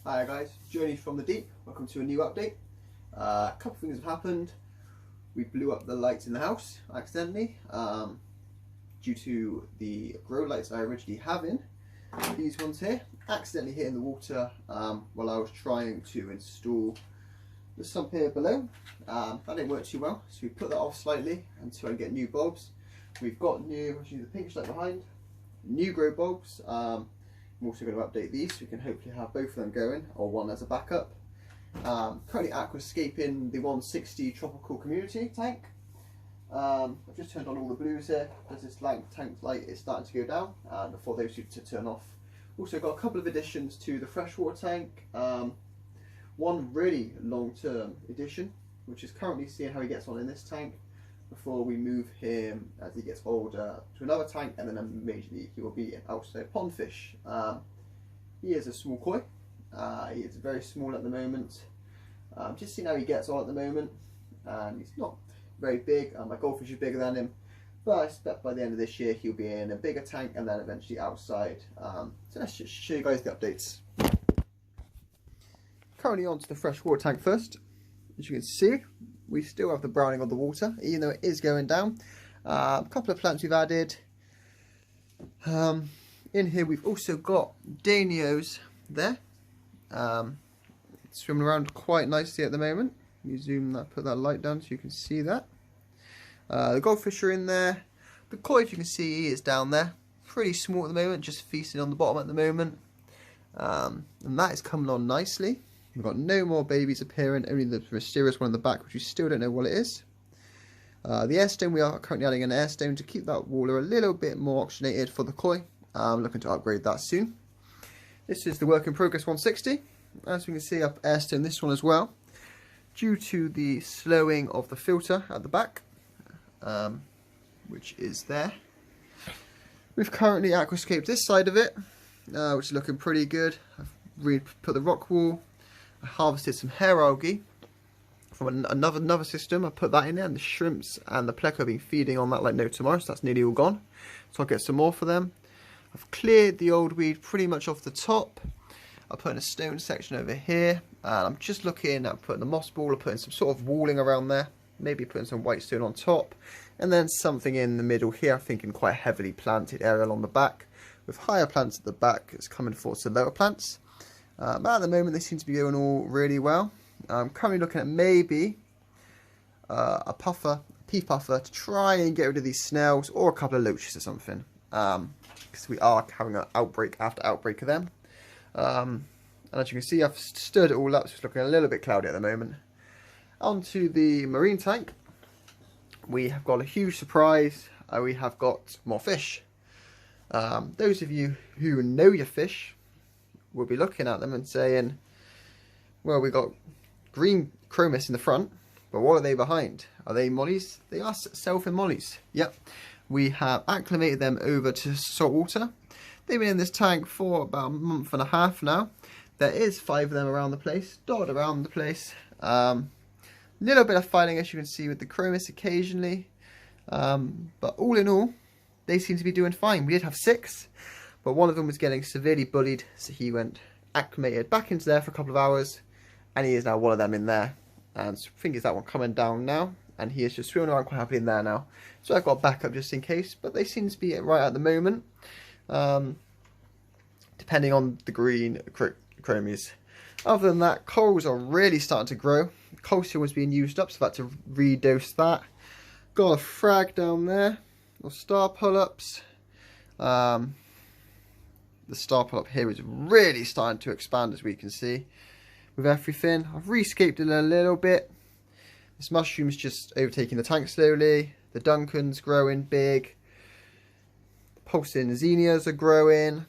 Hi guys, Journey from the Deep. Welcome to a new update. A couple of things have happened. We blew up the lights in the house accidentally due to the grow lights I originally have in. These ones here accidentally hit in the water while I was trying to install the sump here below. That didn't work too well, so we put that off slightly until I get new bulbs. We've got new, which is the pinkish light behind, new grow bulbs. I'm also going to update these so we can hopefully have both of them going, or one as a backup. Currently aquascaping the 160 tropical community tank. I've just turned on all the blues here as this tank light is starting to go down before those to turn off. Also got a couple of additions to the freshwater tank. One really long-term addition, which is currently seeing how he gets on in this tank before we move him as he gets older to another tank, and then immediately he will be an outside pond fish. He is a small koi. He is very small at the moment. Just seeing how he gets on at the moment, and he's not very big. My goldfish is bigger than him, but I expect by the end of this year he'll be in a bigger tank and then eventually outside. So let's just show you guys the updates. Currently onto the freshwater tank first. As you can see, we still have the browning of the water, even though it is going down. A couple of plants we've added. In here we've also got Danios there, swimming around quite nicely at the moment. You zoom that, put that light down so you can see that. The goldfish are in there. The koi, if you can see, is down there. Pretty small at the moment, just feasting on the bottom at the moment. And that is coming on nicely. We've got no more babies appearing, only the mysterious one in the back, which we still don't know what it is. The air stone, we are currently adding an air stone to keep that water a little bit more oxygenated for the koi. I'm looking to upgrade that soon. This is the work in progress 160. As we can see, I've air stoned this one as well, due to the slowing of the filter at the back, which is there. We've currently aquascaped this side of it, which is looking pretty good. I've put the rock wall. I harvested some hair algae from another system. I put that in there, and the shrimps and the pleco have been feeding on that like no tomorrow, so that's nearly all gone. So I'll get some more for them. I've cleared the old weed pretty much off the top. I put in a stone section over here, and I'm just looking at putting the moss ball, or putting some sort of walling around there, maybe putting some white stone on top, and then something in the middle here. I'm thinking quite a heavily planted area along the back, with higher plants at the back that's coming forward to lower plants. But at the moment they seem to be going all really well. I'm currently looking at maybe a pea puffer to try and get rid of these snails, or a couple of loaches or something, because we are having an outbreak after outbreak of them. And as you can see, I've stirred it all up, so it's looking a little bit cloudy at the moment. Onto the marine tank, we have got a huge surprise. We have got more fish. Those of you who know your fish will be looking at them and saying, well, we got green chromis in the front, but what are they behind? Are they mollies? They are selfing mollies. Yep. We have acclimated them over to salt water. They've been in this tank for about a month and a half now. There is 5 of them around the place, dotted around the place. Little bit of fighting, as you can see, with the chromis occasionally. But all in all, they seem to be doing fine. We did have 6. But one of them was getting severely bullied, so he went acclimated back into there for a couple of hours, and he is now one of them in there. And I think it's that one coming down now, and he is just swimming around quite happily in there now. So I've got backup just in case, but they seem to be right at the moment, depending on the green chromies. Other than that, corals are really starting to grow. Calcium was being used up, so I've had to redose that. Got a frag down there, or star polyps. The star polyp here is really starting to expand, as we can see, with everything. I've rescaped it a little bit. This mushroom's just overtaking the tank slowly. The Duncan's growing big. The pulsing zinnias are growing.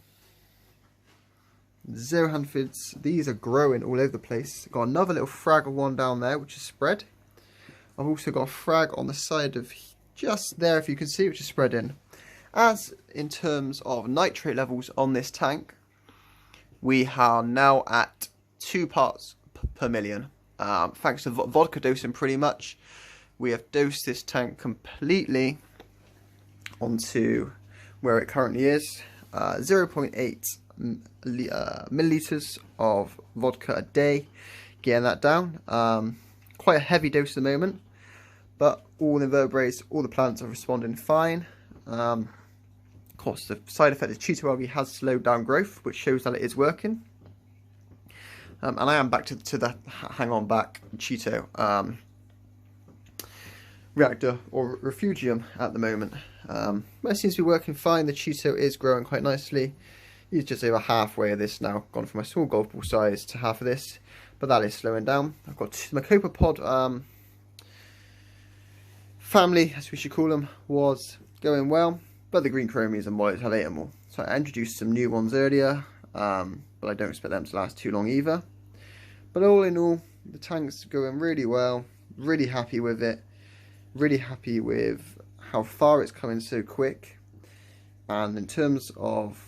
The Zoanthids, these are growing all over the place. Got another little frag of one down there, which is spread. I've also got a frag on the side of just there, if you can see, which is spreading. As in terms of nitrate levels on this tank, we are now at 2 parts per million. Thanks to vodka dosing pretty much. We have dosed this tank completely onto where it currently is. 0.8 milliliters of vodka a day, getting that down. Quite a heavy dose at the moment, but all the invertebrates, all the plants are responding fine. Of course, the side effect is Cheeto algae has slowed down growth, which shows that it is working. And I am back to the hang on back Cheeto reactor or refugium at the moment. But it seems to be working fine. The Cheeto is growing quite nicely. He's just over halfway of this now, gone from a small golf ball size to half of this, but that is slowing down. I've got my copepod family, as we should call them, was going well, but the green chromies and mollies had ate them all. So I introduced some new ones earlier, but I don't expect them to last too long either. But all in all, the tank's going really well, really happy with it, really happy with how far it's coming so quick. And in terms of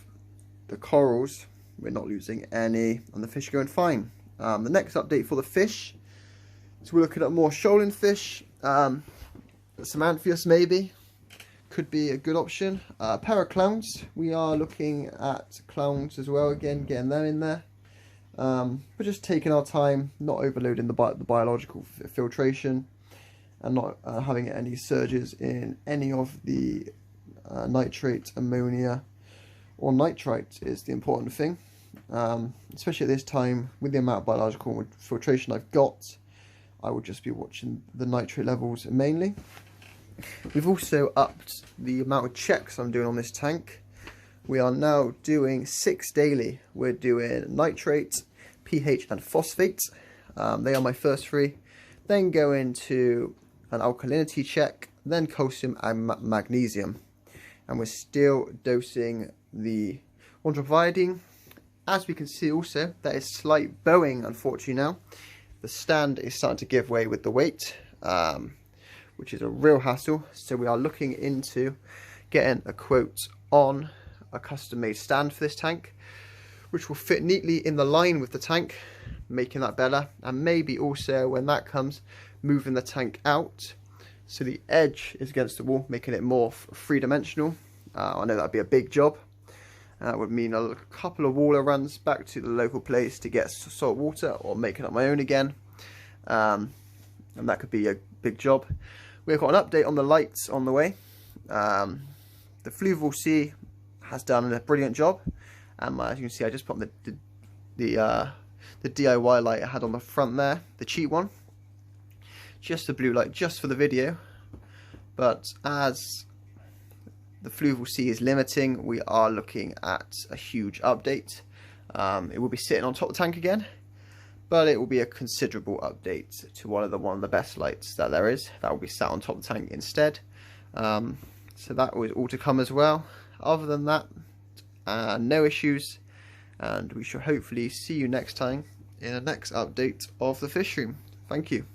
the corals, we're not losing any, and the fish are going fine. The next update for the fish, so we're looking at more shoaling fish. Some Amphius maybe could be a good option. A pair of clowns, we are looking at clowns as well, again getting them in there. We're just taking our time, not overloading the biological filtration, and not having any surges in any of the nitrate, ammonia or nitrite is the important thing. Especially at this time, with the amount of biological filtration I've got, I will just be watching the nitrate levels mainly. We've also upped the amount of checks I'm doing on this tank. We are now doing 6 daily. We're doing nitrate, pH and phosphate. They are my first 3. Then go into an alkalinity check, then calcium and magnesium. And we're still dosing the 1 drop of iodine. As we can see also, there is slight bowing unfortunately now. The stand is starting to give way with the weight, which is a real hassle. So we are looking into getting a quote on a custom made stand for this tank, which will fit neatly in the line with the tank, making that better. And maybe also when that comes, moving the tank out so the edge is against the wall, making it more three-dimensional. I know that'd be a big job. That would mean a couple of water runs back to the local place to get salt water, or making up my own again. And that could be a big job. We've got an update on the lights on the way. The Fluval Sea has done a brilliant job. As you can see, I just put the DIY light I had on the front there, the cheap one. Just the blue light, just for the video. But as the Fluval Sea is limiting, we are looking at a huge update. It will be sitting on top of the tank again, but it will be a considerable update to one of the best lights that there is. That will be sat on top of the tank instead. So that was all to come as well. Other than that, no issues, and we shall hopefully see you next time in the next update of the fish room. Thank you.